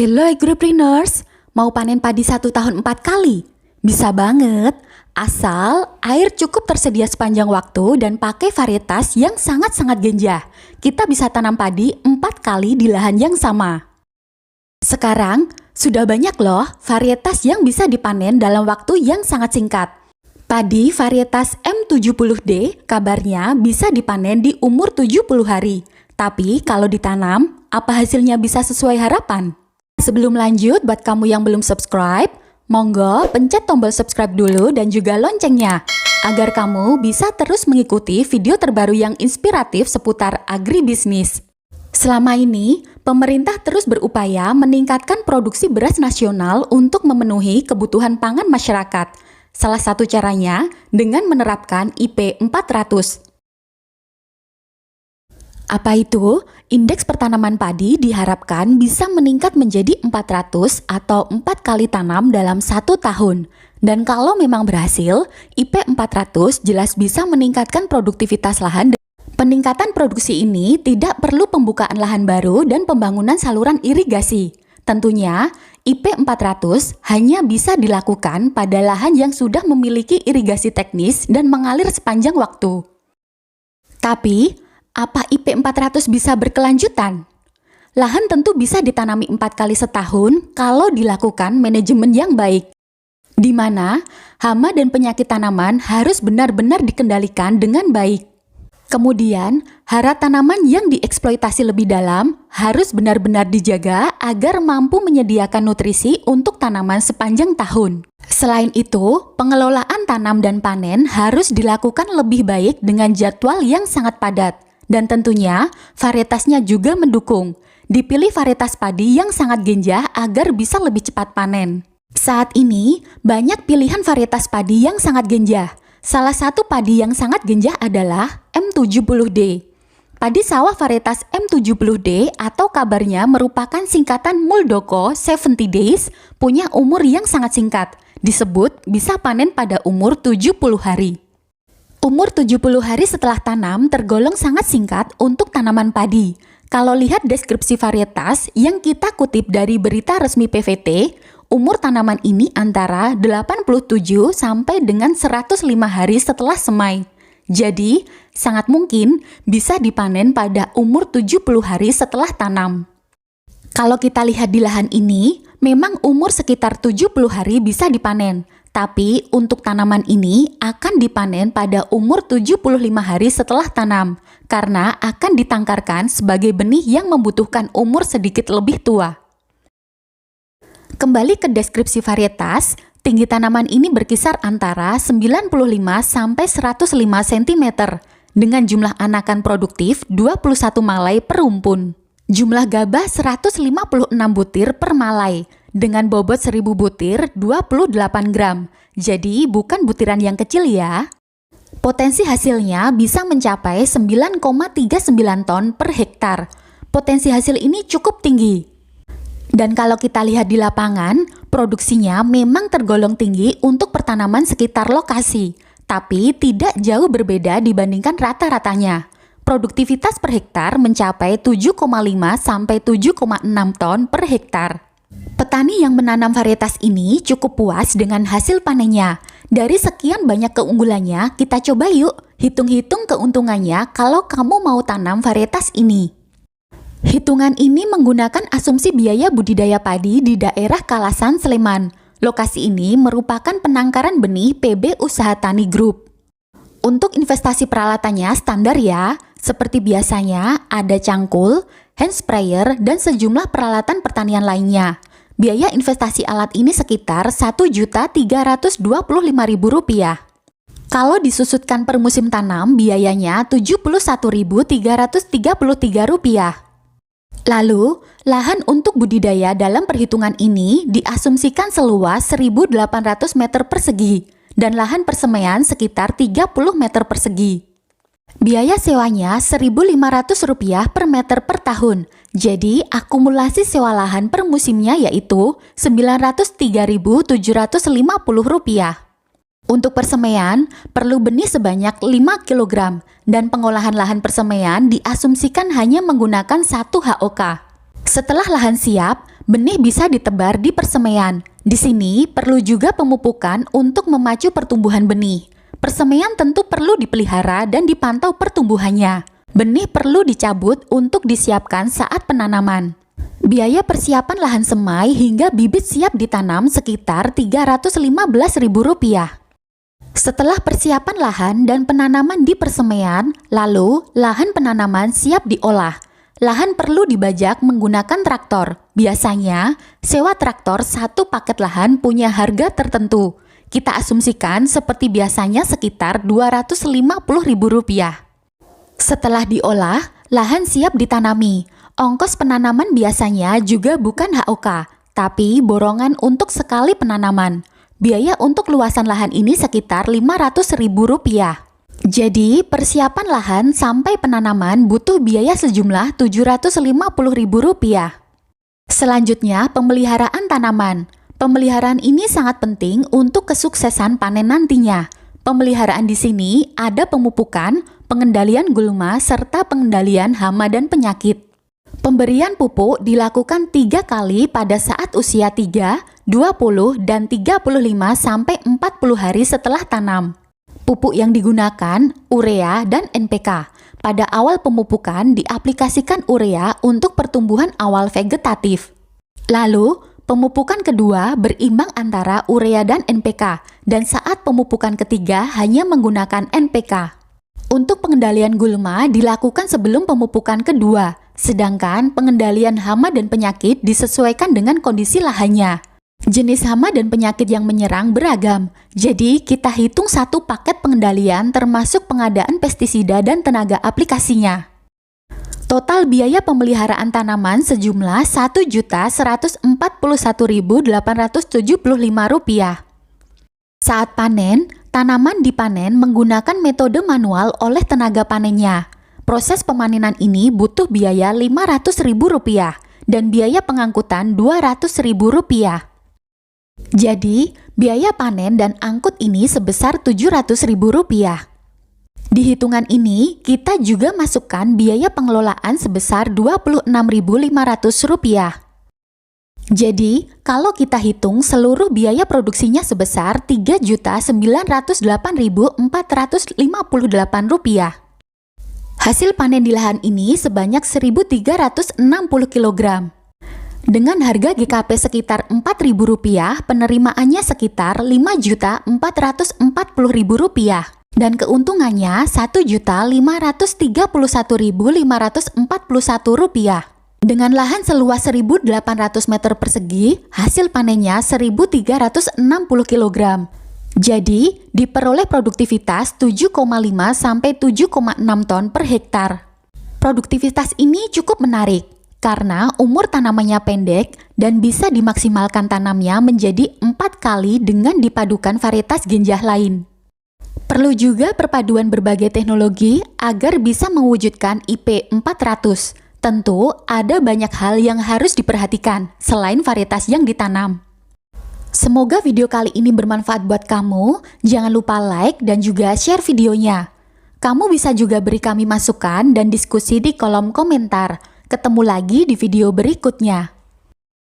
Hello agripreneurs, mau panen padi 1 tahun 4 kali? Bisa banget, asal air cukup tersedia sepanjang waktu dan pakai varietas yang sangat-sangat genjah. Kita bisa tanam padi 4 kali di lahan yang sama. Sekarang, sudah banyak loh varietas yang bisa dipanen dalam waktu yang sangat singkat. Padi varietas M70D kabarnya bisa dipanen di umur 70 hari. Tapi kalau ditanam, apa hasilnya bisa sesuai harapan? Sebelum lanjut, buat kamu yang belum subscribe, monggo pencet tombol subscribe dulu dan juga loncengnya, agar kamu bisa terus mengikuti video terbaru yang inspiratif seputar agribisnis. Selama ini, pemerintah terus berupaya meningkatkan produksi beras nasional untuk memenuhi kebutuhan pangan masyarakat. Salah satu caranya dengan menerapkan IP 400. Apa itu? Indeks pertanaman padi diharapkan bisa meningkat menjadi 400 atau 4 kali tanam dalam 1 tahun. Dan kalau memang berhasil, IP 400 jelas bisa meningkatkan produktivitas lahan. Peningkatan produksi ini tidak perlu pembukaan lahan baru dan pembangunan saluran irigasi. Tentunya, IP 400 hanya bisa dilakukan pada lahan yang sudah memiliki irigasi teknis dan mengalir sepanjang waktu. Tapi, apa IP 400 bisa berkelanjutan? Lahan tentu bisa ditanami 4 kali setahun kalau dilakukan manajemen yang baik, di mana hama dan penyakit tanaman harus benar-benar dikendalikan dengan baik. Kemudian, hara tanaman yang dieksploitasi lebih dalam harus benar-benar dijaga agar mampu menyediakan nutrisi untuk tanaman sepanjang tahun. Selain itu, pengelolaan tanam dan panen harus dilakukan lebih baik dengan jadwal yang sangat padat. Dan tentunya, varietasnya juga mendukung. Dipilih varietas padi yang sangat genjah agar bisa lebih cepat panen. Saat ini, banyak pilihan varietas padi yang sangat genjah. Salah satu padi yang sangat genjah adalah M70D. Padi sawah varietas M70D atau kabarnya merupakan singkatan Muldoko 70 Days, punya umur yang sangat singkat. Disebut bisa panen pada umur 70 hari. Umur 70 hari setelah tanam tergolong sangat singkat untuk tanaman padi. Kalau lihat deskripsi varietas yang kita kutip dari berita resmi PVT, umur tanaman ini antara 87 sampai dengan 105 hari setelah semai. Jadi, sangat mungkin bisa dipanen pada umur 70 hari setelah tanam. Kalau kita lihat di lahan ini, memang umur sekitar 70 hari bisa dipanen. Tapi untuk tanaman ini akan dipanen pada umur 75 hari setelah tanam, karena akan ditangkarkan sebagai benih yang membutuhkan umur sedikit lebih tua. Kembali ke deskripsi varietas, tinggi tanaman ini berkisar antara 95 sampai 105 cm, dengan jumlah anakan produktif 21 malai per rumpun. Jumlah gabah 156 butir per malai, dengan bobot 1000 butir 28 gram. Jadi bukan butiran yang kecil ya. Potensi hasilnya bisa mencapai 9,39 ton per hektar. Potensi hasil ini cukup tinggi. Dan kalau kita lihat di lapangan, produksinya memang tergolong tinggi untuk pertanaman sekitar lokasi, tapi tidak jauh berbeda dibandingkan rata-ratanya. Produktivitas per hektar mencapai 7,5 sampai 7,6 ton per hektar. Petani yang menanam varietas ini cukup puas dengan hasil panennya. Dari sekian banyak keunggulannya, kita coba yuk hitung-hitung keuntungannya kalau kamu mau tanam varietas ini. Hitungan ini menggunakan asumsi biaya budidaya padi di daerah Kalasan, Sleman. Lokasi ini merupakan penangkaran benih PB Usaha Tani Group. Untuk investasi peralatannya standar ya, seperti biasanya ada cangkul, hand sprayer, dan sejumlah peralatan pertanian lainnya. Biaya investasi alat ini sekitar Rp1.325.000. Kalau disusutkan per musim tanam, biayanya Rp71.333. Lalu, lahan untuk budidaya dalam perhitungan ini diasumsikan seluas 1.800 meter persegi dan lahan persemaian sekitar 30 meter persegi. Biaya sewanya Rp1.500 per meter per tahun. Jadi, akumulasi sewa lahan per musimnya yaitu Rp903.750. Untuk persemaian, perlu benih sebanyak 5 kg dan pengolahan lahan persemaian diasumsikan hanya menggunakan 1 HOK. Setelah lahan siap, benih bisa ditebar di persemaian. Di sini perlu juga pemupukan untuk memacu pertumbuhan benih. Persemaian tentu perlu dipelihara dan dipantau pertumbuhannya. Benih perlu dicabut untuk disiapkan saat penanaman. Biaya persiapan lahan semai hingga bibit siap ditanam sekitar Rp315.000. Setelah persiapan lahan dan penanaman di persemaian, lalu lahan penanaman siap diolah. Lahan perlu dibajak menggunakan traktor. Biasanya, sewa traktor satu paket lahan punya harga tertentu. Kita asumsikan seperti biasanya sekitar Rp250.000. Setelah diolah, lahan siap ditanami. Ongkos penanaman biasanya juga bukan HOK, tapi borongan untuk sekali penanaman. Biaya untuk luasan lahan ini sekitar Rp500.000. Jadi, persiapan lahan sampai penanaman butuh biaya sejumlah Rp750.000. Selanjutnya, pemeliharaan tanaman. Pemeliharaan ini sangat penting untuk kesuksesan panen nantinya. Pemeliharaan di sini ada pemupukan, pengendalian gulma, serta pengendalian hama dan penyakit. Pemberian pupuk dilakukan 3 kali pada saat usia 3, 20, dan 35-40 hari setelah tanam. Pupuk yang digunakan urea dan NPK. Pada awal pemupukan diaplikasikan urea untuk pertumbuhan awal vegetatif. Lalu, pemupukan kedua berimbang antara urea dan NPK, dan saat pemupukan ketiga hanya menggunakan NPK. Untuk pengendalian gulma dilakukan sebelum pemupukan kedua, sedangkan pengendalian hama dan penyakit disesuaikan dengan kondisi lahannya. Jenis hama dan penyakit yang menyerang beragam, jadi kita hitung satu paket pengendalian termasuk pengadaan pestisida dan tenaga aplikasinya. Total biaya pemeliharaan tanaman sejumlah Rp1.141.875. Saat panen, tanaman dipanen menggunakan metode manual oleh tenaga panennya. Proses pemanenan ini butuh biaya Rp500.000 dan biaya pengangkutan Rp200.000. Jadi, biaya panen dan angkut ini sebesar Rp700.000. Di hitungan ini, kita juga masukkan biaya pengelolaan sebesar Rp26.500. Jadi, kalau kita hitung seluruh biaya produksinya sebesar Rp3.908.458. Hasil panen di lahan ini sebanyak 1.360 kg. Dengan harga GKP sekitar Rp4.000, penerimaannya sekitar Rp5.440.000. Dan keuntungannya Rp1.531.541. Dengan lahan seluas 1.800 meter persegi, hasil panennya 1.360 kg. Jadi, diperoleh produktivitas 7,5 sampai 7,6 ton per hektar. Produktivitas ini cukup menarik karena umur tanamannya pendek dan bisa dimaksimalkan tanamnya menjadi 4 kali dengan dipadukan varietas genjah lain. Perlu juga perpaduan berbagai teknologi agar bisa mewujudkan IP 400. Tentu ada banyak hal yang harus diperhatikan selain varietas yang ditanam. Semoga video kali ini bermanfaat buat kamu. Jangan lupa like dan juga share videonya. Kamu bisa juga beri kami masukan dan diskusi di kolom komentar. Ketemu lagi di video berikutnya.